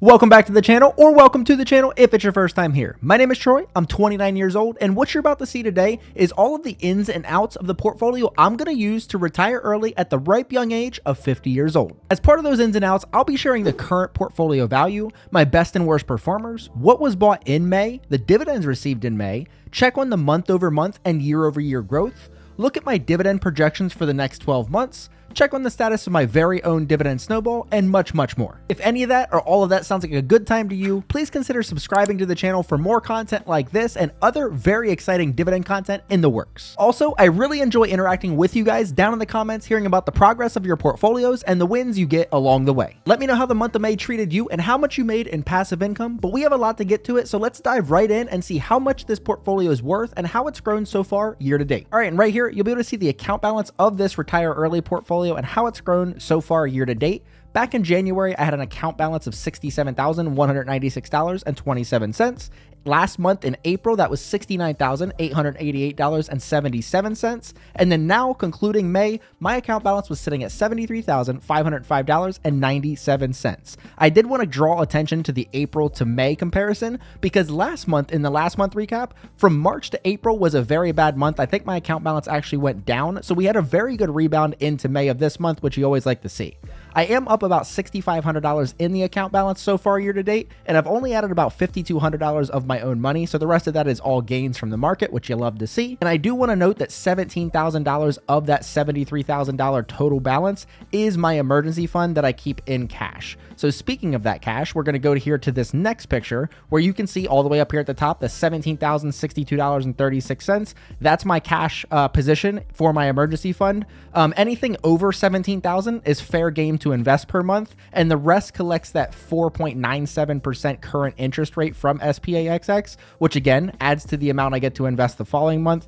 Welcome back to the channel, or welcome to the channel if it's your first time here. My name is Troy, I'm 29 years old, and what you're about to see today is all of the ins and outs of the portfolio I'm going to use to retire early at the ripe young age of 50 years old. As part of those ins and outs, I'll be sharing the current portfolio value, my best and worst performers, what was bought in May, the dividends received in May, check on the month over month and year over year growth, look at my dividend projections for the next 12 months, check on the status of my very own dividend snowball, and much more. If any of that or all of that sounds like a good time to you, please consider subscribing to the channel for more content like this and other very exciting dividend content in the works. Also, I really enjoy interacting with you guys down in the comments, hearing about the progress of your portfolios and the wins you get along the way. Let me know how the month of May treated you and how much you made in passive income, but we have a lot to get to it, so let's dive right in and see how much this portfolio is worth and how it's grown so far year to date. All right, and right here, you'll be able to see the account balance of this retire early portfolio and how it's grown so far year to date. Back in January, I had an account balance of $67,196.27. Last month in April, that was $69,888.77. And then now, concluding May, my account balance was sitting at $73,505.97. I did want to draw attention to the April to May comparison because last month, in the last month recap, from March to April was a very bad month. I think my account balance actually went down. So we had a very good rebound into May of this month, which you always like to see. I am up about $6,500 in the account balance so far year to date, and I've only added about $5,200 of my own money, so the rest of that is all gains from the market, which you love to see. And I do want to note that $17,000 of that $73,000 total balance is my emergency fund that I keep in cash. So speaking of that cash, we're going to go here to this next picture where you can see all the way up here at the top, the $17,062.36. That's my cash position for my emergency fund. Anything over $17,000 is fair game to invest per month, and the rest collects that 4.97% current interest rate from SPAXX, which again adds to the amount I get to invest the following month,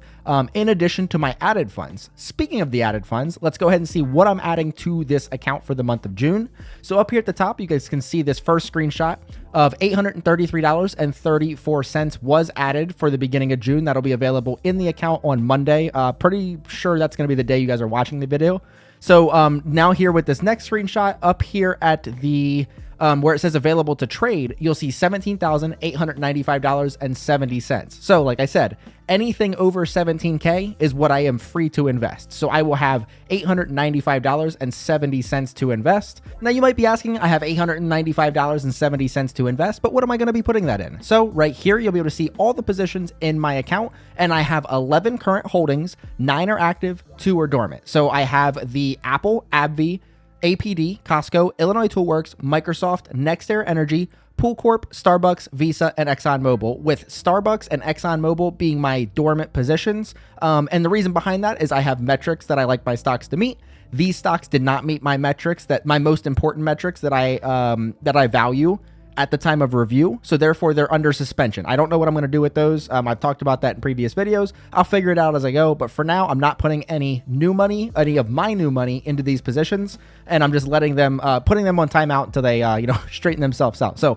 in addition to my added funds. Speaking of the added funds, let's go ahead and see what I'm adding to this account for the month of June. So up here at the top, you guys can see this first screenshot of $833.34 was added for the beginning of June. That'll be available in the account on Monday. Pretty sure that's going to be the day you guys are watching the video. So now here with this next screenshot up here at the where it says available to trade, you'll see $17,895.70. So like I said, anything over 17K is what I am free to invest. So I will have $895.70 to invest. Now you might be asking, I have $895.70 to invest, but what am I going to be putting that in? So right here, you'll be able to see all the positions in my account, and I have 11 current holdings, 9 are active, 2 are dormant. So I have the Apple, AbbVie, APD, Costco, Illinois Toolworks, Microsoft, NextEra Energy, Pool Corp, Starbucks, Visa, and ExxonMobil, with Starbucks and ExxonMobil being my dormant positions. And the reason behind that is I have metrics that I like my stocks to meet. These stocks did not meet my metrics, my most important metrics that I value at the time of review, so therefore they're under suspension. I don't know what I'm going to do with those. I've talked about that in previous videos. I'll figure it out as I go, but for now, I'm not putting any of my new money into these positions, and I'm just letting them, putting them on timeout until they, straighten themselves out. So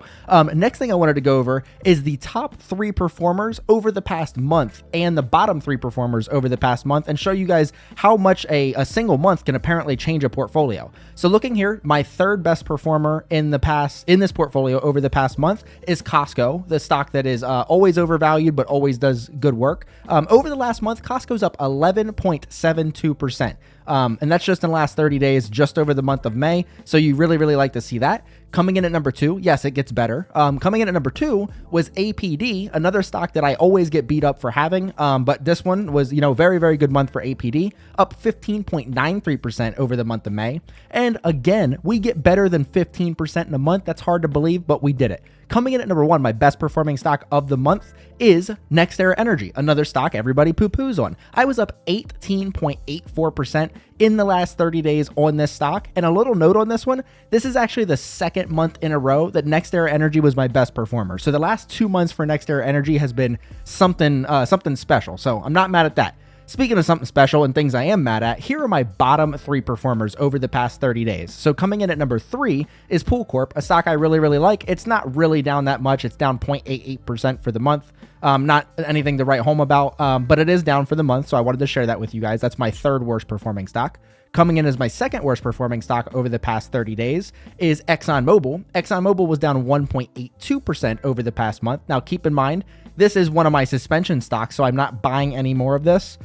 next thing I wanted to go over is the top 3 performers over the past month and the bottom 3 performers over the past month, and show you guys how much a single month can apparently change a portfolio. So looking here, my third best performer in this portfolio over the past month is Costco, the stock that is always overvalued but always does good work. Over the last month, Costco's up 11.72%. And that's just in the last 30 days, just over the month of May. So you really like to see that. Coming in at number 2, yes, it gets better. Coming in at number 2 was APD, another stock that I always get beat up for having. But this one was, very good month for APD, up 15.93% over the month of May. And again, we get better than 15% in a month. That's hard to believe, but we did it. Coming in at number 1, my best performing stock of the month is NextEra Energy, another stock everybody poo-poos on. I was up 18.84% in the last 30 days on this stock. And a little note on this one, this is actually the second month in a row that NextEra Energy was my best performer. So the last 2 months for NextEra Energy has been something special. So I'm not mad at that. Speaking of something special and things I am mad at, here are my bottom 3 performers over the past 30 days. So coming in at number 3 is Pool Corp, a stock I really like. It's not really down that much. It's down 0.88% for the month. Not anything to write home about, but it is down for the month, so I wanted to share that with you guys. That's my third worst performing stock. coming in as my second worst performing stock over the past 30 days is ExxonMobil. ExxonMobil was down 1.82% over the past month. Now, keep in mind, this is one of my suspension stocks, so I'm not buying any more of this.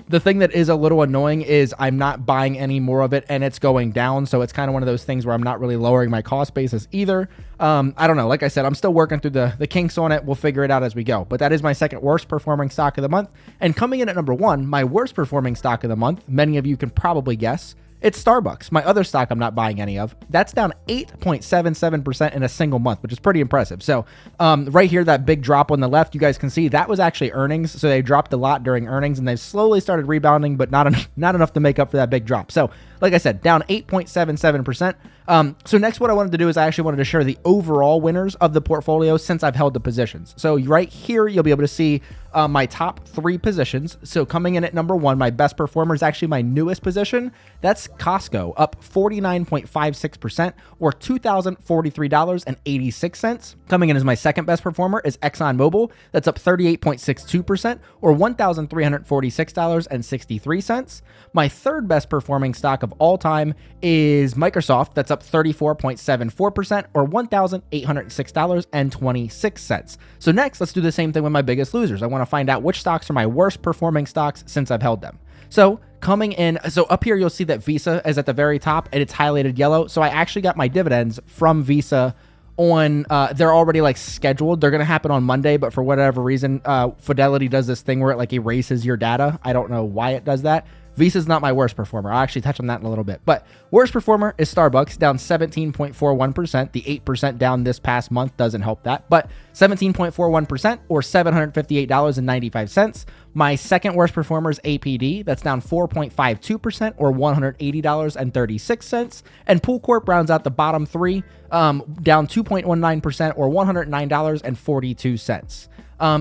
The thing that is a little annoying is I'm not buying any more of it and it's going down. So it's kind of one of those things where I'm not really lowering my cost basis either. I don't know. Like I said, I'm still working through the kinks on it. We'll figure it out as we go. But that is my second worst performing stock of the month. And coming in at number one, my worst performing stock of the month, many of you can probably guess, it's Starbucks, my other stock I'm not buying any of. That's down 8.77% in a single month, which is pretty impressive. So right here, that big drop on the left, you guys can see that was actually earnings. So they dropped a lot during earnings and they've slowly started rebounding, but not enough to make up for that big drop. So like I said, down 8.77%. So next, what I wanted to do is I actually wanted to share the overall winners of the portfolio since I've held the positions. So right here, you'll be able to see my top three positions. So coming in at number one, my best performer is actually my newest position. That's Costco, up 49.56% or $2,043.86. Coming in as my second best performer is ExxonMobil. That's up 38.62% or $1,346.63. My third best performing stock of all time is Microsoft. That's up 34.74% or $1,806.26. So next, let's do the same thing with my biggest losers. I want to find out which stocks are my worst performing stocks since I've held them. So coming in, so up here, you'll see that Visa is at the very top and it's highlighted yellow. So I actually got my dividends from Visa on, they're already like scheduled. They're going to happen on Monday, but for whatever reason, Fidelity does this thing where it like erases your data. I don't know why it does that. Visa's not my worst performer. I'll actually touch on that in a little bit. But worst performer is Starbucks, down 17.41%. The 8% down this past month doesn't help that. But 17.41% or $758.95. My second worst performer is APD. That's down 4.52% or $180.36. And Pool Corp rounds out the bottom three, down 2.19% or $109.42.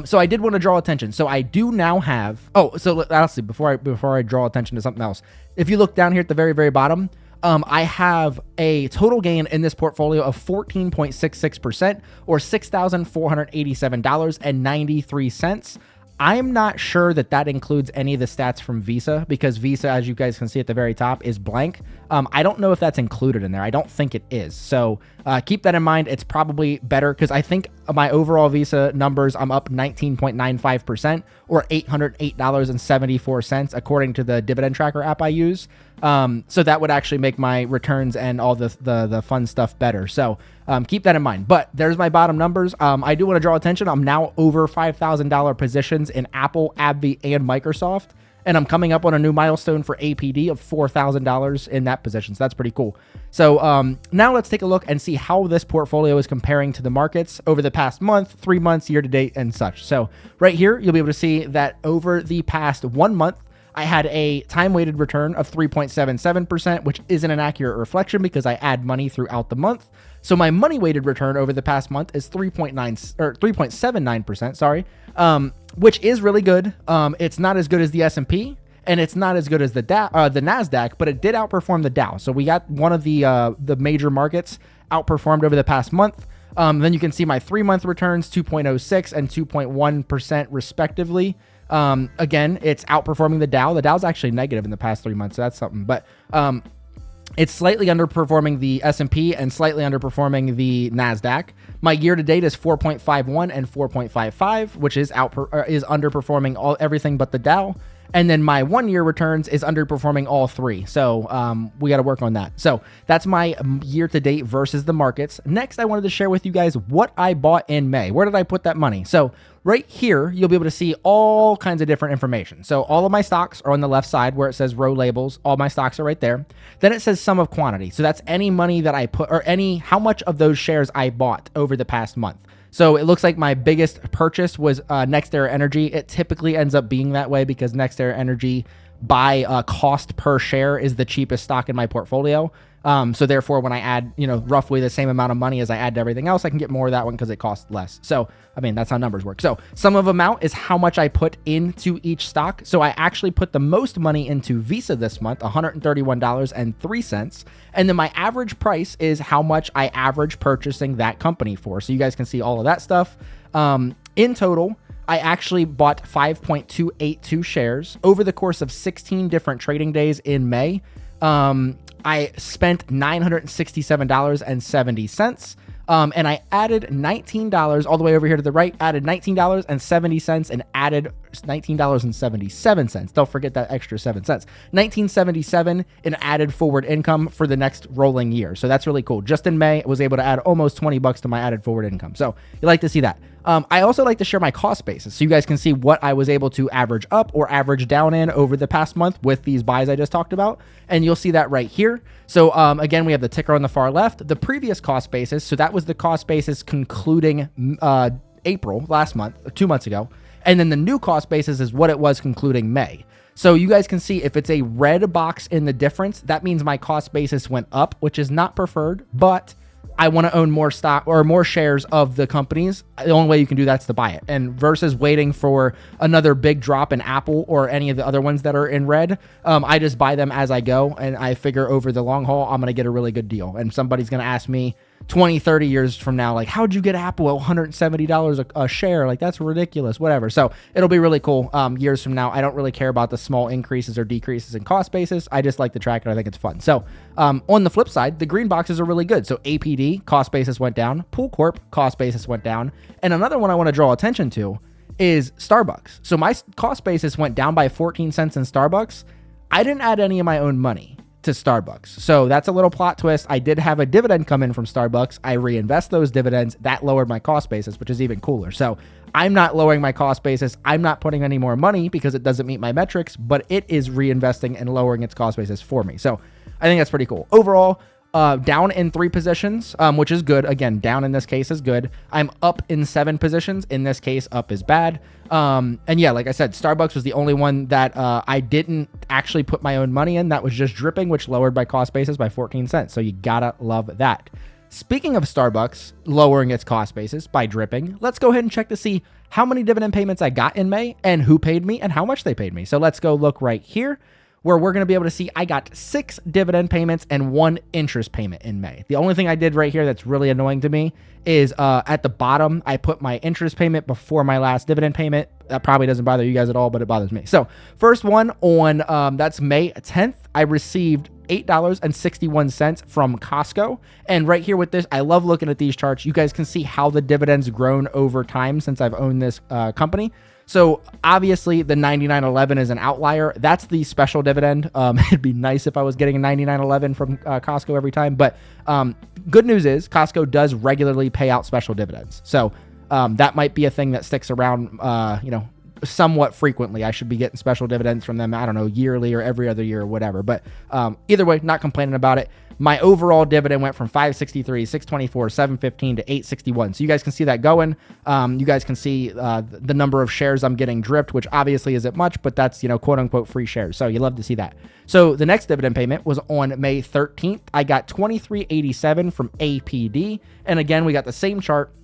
So I did want to draw attention. So I do now have, honestly, before I draw attention to something else, if you look down here at the very, very bottom, I have a total gain in this portfolio of 14.66% or $6,487.93. I'm not sure that includes any of the stats from Visa because Visa, as you guys can see at the very top, is blank. I don't know if that's included in there. I don't think it is. So keep that in mind. It's probably better because I think my overall Visa numbers, I'm up 19.95% or $808.74 according to the dividend tracker app I use. So that would actually make my returns and all the fun stuff better. So keep that in mind. But there's my bottom numbers. I do want to draw attention. I'm now over $5,000 positions in Apple, AbbVie, and Microsoft. And I'm coming up on a new milestone for APD of $4,000 in that position. So that's pretty cool. So now let's take a look and see how this portfolio is comparing to the markets over the past month, 3 months, year to date, and such. So right here, you'll be able to see that over the past 1 month, I had a time-weighted return of 3.77%, which isn't an accurate reflection because I add money throughout the month. So my money-weighted return over the past month is 3.79%, which is really good. It's not as good as the S&P, and it's not as good as the NASDAQ, but it did outperform the Dow. So we got one of the major markets outperformed over the past month. Then you can see my 3-month returns, 2.06 and 2.1% respectively. Again, it's outperforming the Dow. The Dow's actually negative in the past 3 months, so that's something. But it's slightly underperforming the S&P and slightly underperforming the NASDAQ. My year-to-date is 4.51 and 4.55, which is underperforming everything but the Dow. And then my 1-year returns is underperforming all three. So we got to work on that. So that's my year-to-date versus the markets. Next, I wanted to share with you guys what I bought in May. Where did I put that money? So right here, you'll be able to see all kinds of different information. So all of my stocks are on the left side where it says row labels. All my stocks are right there. Then it says sum of quantity. So that's any money that I put or how much of those shares I bought over the past month. So it looks like my biggest purchase was NextEra Energy. It typically ends up being that way because NextEra Energy by cost per share is the cheapest stock in my portfolio. So therefore, when I add, roughly the same amount of money as I add to everything else, I can get more of that one because it costs less. So, that's how numbers work. So sum of amount is how much I put into each stock. So I actually put the most money into Visa this month, $131.03. And then my average price is how much I average purchasing that company for. So you guys can see all of that stuff. In total, I actually bought 5.282 shares over the course of 16 different trading days in May. I spent $967.70. And I added $19 all the way over here to the right, added $19.70 and added $19.77. Don't forget that extra 7 cents. $19.77 in added forward income for the next rolling year. So that's really cool. Just in May, I was able to add almost $20 to my added forward income. So you like to see that. I also like to share my cost basis so you guys can see what I was able to average up or average down in over the past month with these buys I just talked about. And you'll see that right here. So again, we have the ticker on the far left, the previous cost basis. So that was the cost basis concluding April last month, 2 months ago. And then the new cost basis is what it was concluding May. So you guys can see if it's a red box in the difference, that means my cost basis went up, which is not preferred, but I want to own more stock or more shares of the companies. The only way you can do that's to buy it. And versus waiting for another big drop in Apple or any of the other ones that are in red, I just buy them as I go. And I figure over the long haul, I'm going to get a really good deal. And somebody's going to ask me 20, 30 years from now, like, how'd you get Apple at $170 a share? Like, that's ridiculous, whatever. So it'll be really cool years from now. I don't really care about the small increases or decreases in cost basis. I just like to track it. I think it's fun. So on the flip side, the green boxes are really good. So APD, cost basis went down. Pool Corp, cost basis went down. And another one I want to draw attention to is Starbucks. So my cost basis went down by 14 cents in Starbucks. I didn't add any of my own money to Starbucks. So that's a little plot twist. I did have a dividend come in from Starbucks. I reinvest those dividends. That lowered my cost basis, which is even cooler. So I'm not lowering my cost basis. I'm not putting any more money because it doesn't meet my metrics, but it is reinvesting and lowering its cost basis for me. So I think that's pretty cool. Overall, down in 3 positions, which is good. Again, down in this case is good. I'm up in 7 positions. In this case, up is bad. And yeah, like I said, Starbucks was the only one that I didn't actually put my own money in. That was just dripping, which lowered my cost basis by 14 cents. So you gotta love that. Speaking of Starbucks lowering its cost basis by dripping, let's go ahead and check to see how many dividend payments I got in May and who paid me and how much they paid me. So let's go look right here, where we're going to be able to see I got 6 dividend payments and 1 interest payment in May. The only thing I did right here that's really annoying to me is at the bottom, I put my interest payment before my last dividend payment. That probably doesn't bother you guys at all, but it bothers me. So first one on, that's May 10th, I received $8.61 from Costco. And right here with this, I love looking at these charts. You guys can see how the dividends grown over time since I've owned this company. So obviously the 99.11 is an outlier. That's the special dividend. It'd be nice if I was getting a 99.11 from Costco every time. But good news is Costco does regularly pay out special dividends. So that might be a thing that sticks around, somewhat frequently. I should be getting special dividends from them, I don't know, yearly or every other year or whatever. But either way, not complaining about it. My overall dividend went from 563, 624, 715 to 861. So you guys can see that going. You guys can see the number of shares I'm getting dripped, which obviously isn't much, but that's, quote unquote free shares. So you love to see that. So the next dividend payment was on May 13th. I got $23.87 from APD. And again, we got the same chart.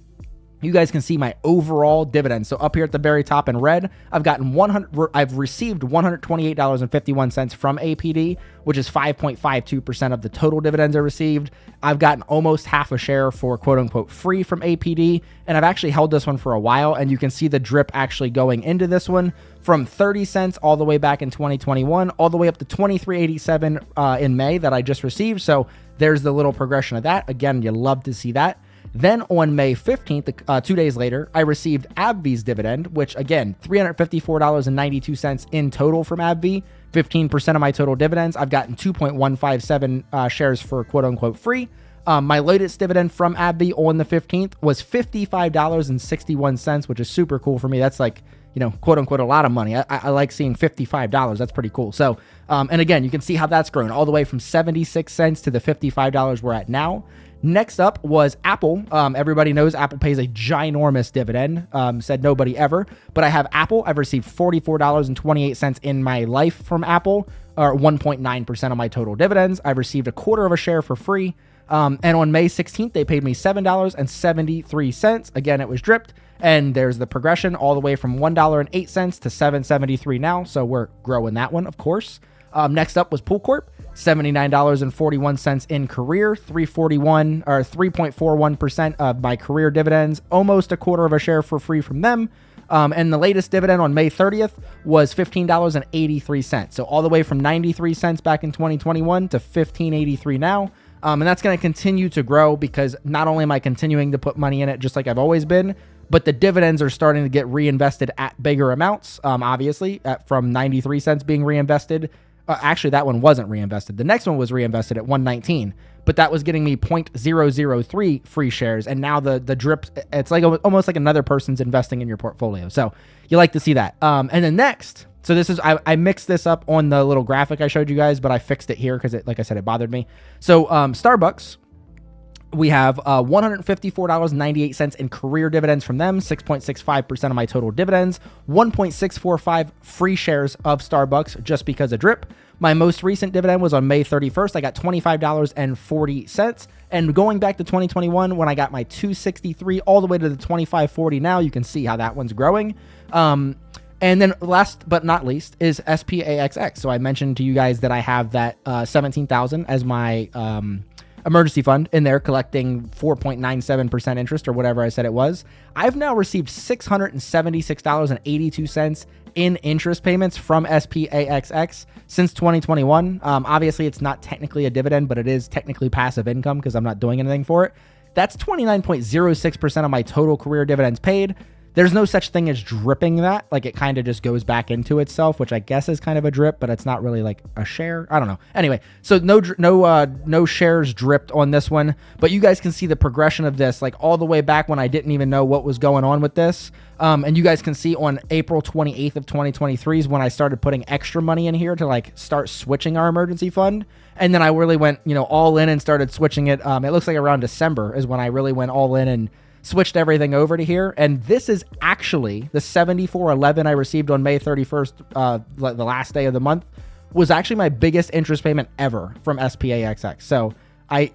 You guys can see my overall dividends. So up here at the very top in red, I've received $128.51 from APD, which is 5.52% of the total dividends I received. I've gotten almost half a share for quote unquote free from APD. And I've actually held this one for a while, and you can see the drip actually going into this one from 30 cents all the way back in 2021, all the way up to $23.87 in May that I just received. So there's the little progression of that. Again, you love to see that. Then on May 15th, 2 days later, I received AbbVie's dividend, which again, $354.92 in total from AbbVie, 15% of my total dividends. I've gotten 2.157 shares for quote unquote free. My latest dividend from AbbVie on the 15th was $55.61, which is super cool for me. That's like, quote unquote, a lot of money. I like seeing $55. That's pretty cool. So, and again, you can see how that's grown all the way from 76 cents to the $55 we're at now. Next up was Apple. Everybody knows Apple pays a ginormous dividend. Said nobody ever, but I have Apple. I've received $44.28 in my life from Apple, or 1.9% of my total dividends. I've received a quarter of a share for free. And on May 16th, they paid me $7.73. Again, it was dripped. And there's the progression all the way from $1.08 to $7.73 now. So we're growing that one, of course. Next up was Pool Corp. $79.41 in career, 341 or 3.41% of my career dividends, almost a quarter of a share for free from them. And the latest dividend on May 30th was $15.83. So all the way from 93 cents back in 2021 to $15.83 now. And that's going to continue to grow because not only am I continuing to put money in it just like I've always been, but the dividends are starting to get reinvested at bigger amounts, obviously, from 93 cents being reinvested. Actually, that one wasn't reinvested. The next one was reinvested at 119, but that was getting me 0.003 free shares. And now the drip, it's like almost like another person's investing in your portfolio. So you like to see that. And then next, so this is, I mixed this up on the little graphic I showed you guys, but I fixed it here because like I said, it bothered me. So Starbucks, we have $154.98 in career dividends from them, 6.65% of my total dividends, 1.645 free shares of Starbucks just because of drip. My most recent dividend was on May 31st. I got $25.40. And going back to 2021, when I got my $2.63 all the way to the $25.40 now, you can see how that one's growing. And then last but not least is SPAXX. So I mentioned to you guys that I have that $17,000 as my emergency fund in there collecting 4.97% interest or whatever I said it was. I've now received $676.82 in interest payments from SPAXX since 2021. Obviously, it's not technically a dividend, but it is technically passive income because I'm not doing anything for it. That's 29.06% of my total career dividends paid. There's no such thing as dripping that. Like, it kind of just goes back into itself, which I guess is kind of a drip, but it's not really like a share. I don't know. Anyway, so no shares dripped on this one, but you guys can see the progression of this, like all the way back when I didn't even know what was going on with this. And you guys can see on April 28th of 2023 is when I started putting extra money in here to like start switching our emergency fund. And then I really went, all in and started switching it. It looks like around December is when I really went all in and switched everything over to here. And this is actually the $74.11 I received on May 31st, the last day of the month, was actually my biggest interest payment ever from SPAXX. So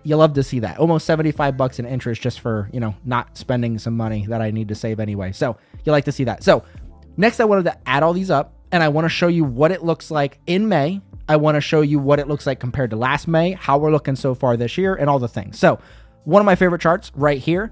you love to see that. Almost $75 in interest just for, not spending some money that I need to save anyway. So you like to see that. So next I wanted to add all these up and I want to show you what it looks like in May. I want to show you what it looks like compared to last May, how we're looking so far this year and all the things. So one of my favorite charts right here.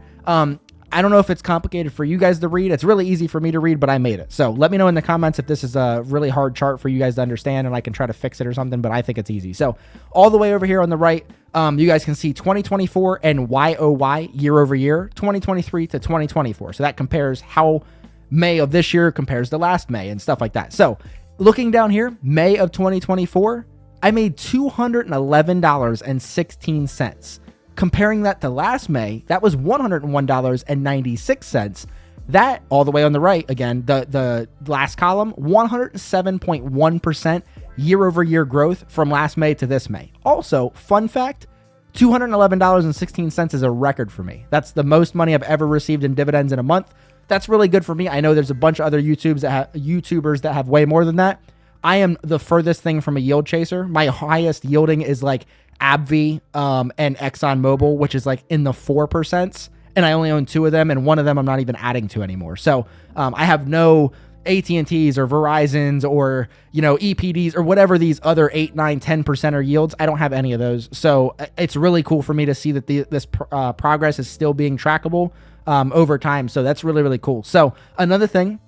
I don't know if it's complicated for you guys to read. It's really easy for me to read, but I made it. So let me know in the comments if this is a really hard chart for you guys to understand and I can try to fix it or something, but I think it's easy. So all the way over here on the right, you guys can see 2024 and YOY year over year, 2023 to 2024. So that compares how May of this year compares to last May and stuff like that. So looking down here, May of 2024, I made $211.16. Comparing that to last May, that was $101.96. That, all the way on the right, again, the last column, 107.1% year-over-year growth from last May to this May. Also, fun fact, $211.16 is a record for me. That's the most money I've ever received in dividends in a month. That's really good for me. I know there's a bunch of other YouTubers that have way more than that. I am the furthest thing from a yield chaser. My highest yielding is like AbbVie and ExxonMobil, which is like in the 4%, and I only own 2 of them, and one of them I'm not even adding to anymore. So I have no AT&Ts or Verizons or EPDs or whatever these other 8, 9, 10% yields. I don't have any of those. So it's really cool for me to see that this progress is still being trackable over time. So that's really, really cool. So another thing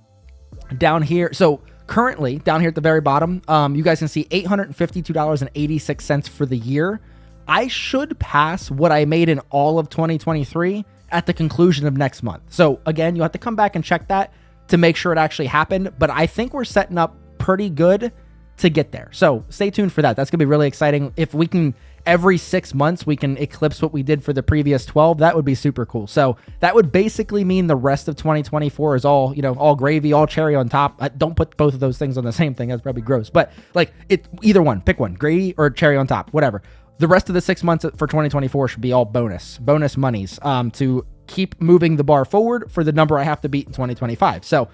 down here, so currently, down here at the very bottom, you guys can see $852.86 for the year. I should pass what I made in all of 2023 at the conclusion of next month. So again, you'll have to come back and check that to make sure it actually happened. But I think we're setting up pretty good to get there. So stay tuned for that. That's going to be really exciting. If we can, every 6 months, we can eclipse what we did for the previous 12, that would be super cool. So that would basically mean the rest of 2024 is all, all gravy, all cherry on top. Don't put both of those things on the same thing. That's probably gross. But like either one, pick one, gravy or cherry on top, whatever. The rest of the 6 months for 2024 should be all bonus monies to keep moving the bar forward for the number I have to beat in 2025. So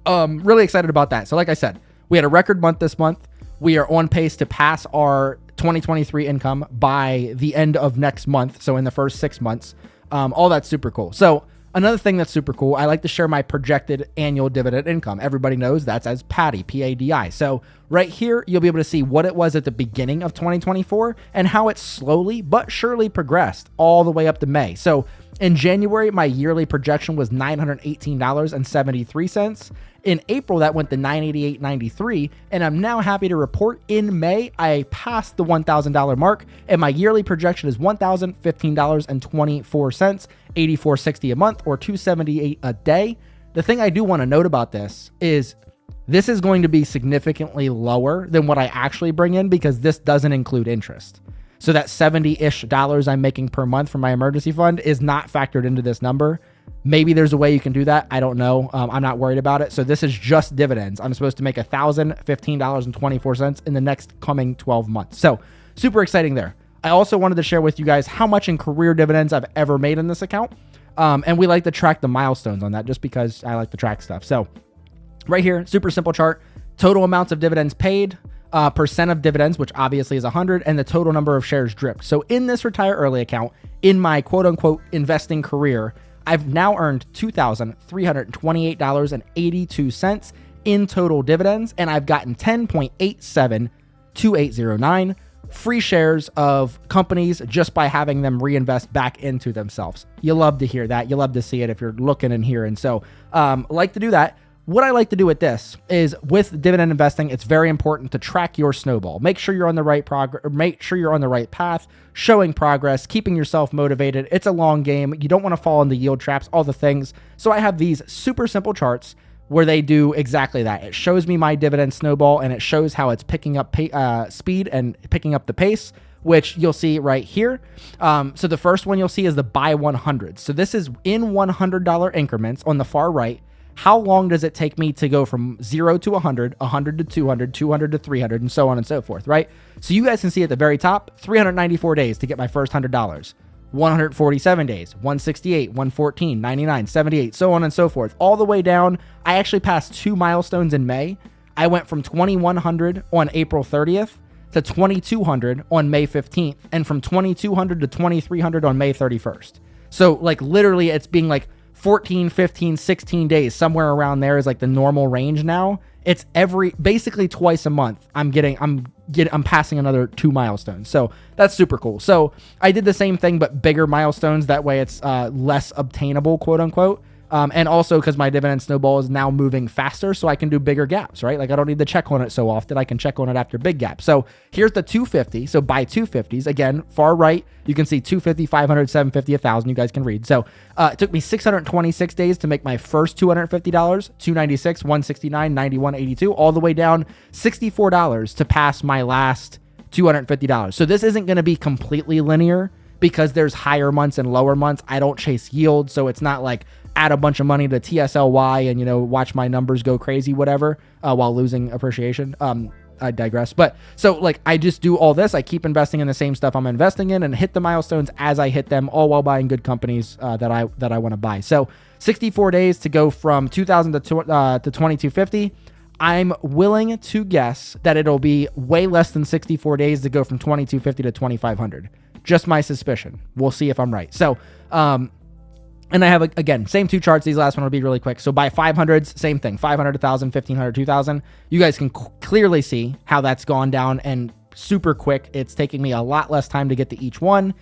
really excited about that. So like I said, we had a record month this month. We are on pace to pass our 2023 income by the end of next month. So in the first 6 months, all that's super cool. So another thing that's super cool, I like to share my projected annual dividend income. Everybody knows that's as PADI, P-A-D-I. So right here, you'll be able to see what it was at the beginning of 2024 and how it slowly but surely progressed all the way up to May. So In January, my yearly projection was $918.73. In April, that went to $988.93, and I'm now happy to report in May, I passed the $1,000 mark, and my yearly projection is $1,015.24, $84.60 a month, or $278 a day. The thing I do want to note about this is going to be significantly lower than what I actually bring in because this doesn't include interest. So that $70-ish I'm making per month from my emergency fund is not factored into this number. Maybe there's a way you can do that. I don't know. I'm not worried about it. So this is just dividends. I'm supposed to make $1,015.24 in the next coming 12 months. So super exciting there. I also wanted to share with you guys how much in career dividends I've ever made in this account. And we like to track the milestones on that just because I like to track stuff. So right here, super simple chart, total amounts of dividends paid, percent of dividends, which obviously is 100, and the total number of shares dripped. So in this retire early account, in my quote unquote investing career, I've now earned $2,328.82 in total dividends, and I've gotten 10.872809 free shares of companies just by having them reinvest back into themselves. You love to hear that. You love to see it if you're looking and hearing. So like to do that. What I like to do with this is with dividend investing, it's very important to track your snowball. Make sure you're on the right path, showing progress, keeping yourself motivated. It's a long game. You don't want to fall into yield traps, all the things. So I have these super simple charts where they do exactly that. It shows me my dividend snowball and it shows how it's picking up speed and picking up the pace, which you'll see right here. So the first one you'll see is the buy 100. So this is in $100 increments on the far right. How long does it take me to go from 0 to 100, 100 to 200, 200 to 300, and so on and so forth, right? So you guys can see at the very top, 394 days to get my first $100, 147 days, 168, 114, 99, 78, so on and so forth, all the way down. I actually passed 2 milestones in May. I went from 2,100 on April 30th to 2,200 on May 15th, and from 2,200 to 2,300 on May 31st. So like literally it's being like 14, 15, 16 days, somewhere around there is like the normal range now. It's basically twice a month I'm passing another 2 milestones. So that's super cool. So I did the same thing, but bigger milestones. That way it's less obtainable, quote unquote. And also because my dividend snowball is now moving faster, so I can do bigger gaps, right? Like I don't need to check on it so often. I can check on it after big gaps. So here's the 250. So buy 250s. Again, far right, you can see 250, 500, 750, 1,000. You guys can read. So it took me 626 days to make my first $250, 296, 169, 91, 82, all the way down $64 to pass my last $250. So this isn't going to be completely linear because there's higher months and lower months. I don't chase yield, so it's not like add a bunch of money to TSLY and, watch my numbers go crazy, whatever, while losing appreciation. I digress. But so like, I just do all this. I keep investing in the same stuff I'm investing in and hit the milestones as I hit them, all while buying good companies that I want to buy. So 64 days to go from 2,000 to 2,250. I'm willing to guess that it'll be way less than 64 days to go from 2,250 to 2,500. Just my suspicion. We'll see if I'm right. So, and I have, again, same 2 charts. These last one will be really quick. So by 500s, same thing, 500, 1,000, 1,500, 2,000. You guys can clearly see how that's gone down and super quick. It's taking me a lot less time to get to each one.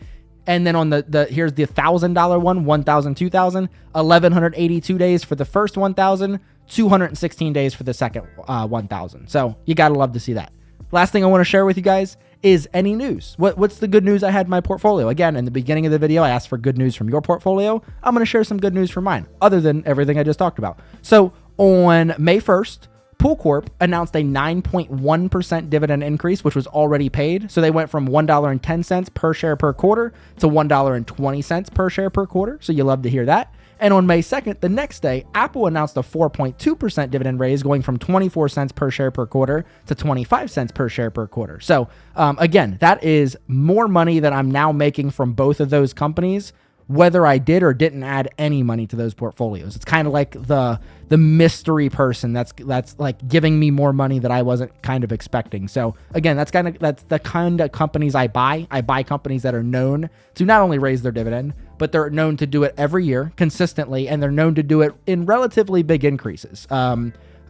And then on here's the $1,000 one, 1,000, 2,000, 1,182 days for the first 1,000, 216 days for the second 1,000. So you got to love to see that. Last thing I want to share with you guys is any news. What's the good news I had in my portfolio? Again, in the beginning of the video, I asked for good news from your portfolio. I'm going to share some good news from mine, other than everything I just talked about. So on May 1st, Pool Corp announced a 9.1% dividend increase, which was already paid. So they went from $1.10 per share per quarter to $1.20 per share per quarter. So you love to hear that. And on May 2nd, the next day, Apple announced a 4.2% dividend raise, going from 24 cents per share per quarter to 25 cents per share per quarter. So again, that is more money that I'm now making from both of those companies, whether I did or didn't add any money to those portfolios. It's kind of like the mystery person that's like giving me more money that I wasn't kind of expecting. So again, that's the kind of companies I buy. I buy companies that are known to not only raise their dividend, but they're known to do it every year consistently, and they're known to do it in relatively big increases.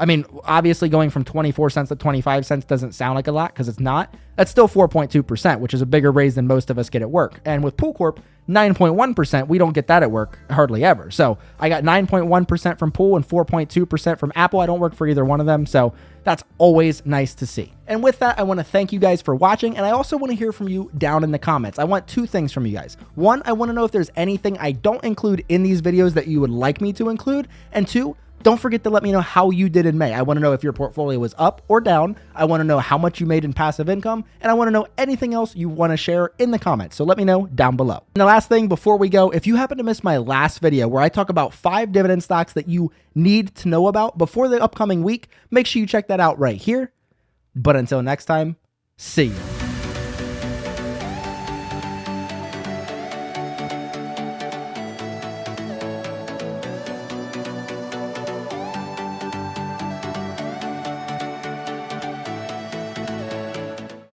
I mean, obviously going from 24 cents to 25 cents doesn't sound like a lot because it's not. That's still 4.2%, which is a bigger raise than most of us get at work. And with Pool Corp, 9.1%, we don't get that at work hardly ever. So I got 9.1% from Pool and 4.2% from Apple. I don't work for either one of them. So that's always nice to see. And with that, I want to thank you guys for watching. And I also want to hear from you down in the comments. I want two things from you guys. One, I want to know if there's anything I don't include in these videos that you would like me to include. And two, don't forget to let me know how you did in May. I want to know if your portfolio was up or down. I want to know how much you made in passive income. And I want to know anything else you want to share in the comments. So let me know down below. And the last thing before we go, if you happen to miss my last video where I talk about 5 dividend stocks that you need to know about before the upcoming week, make sure you check that out right here. But until next time, see you.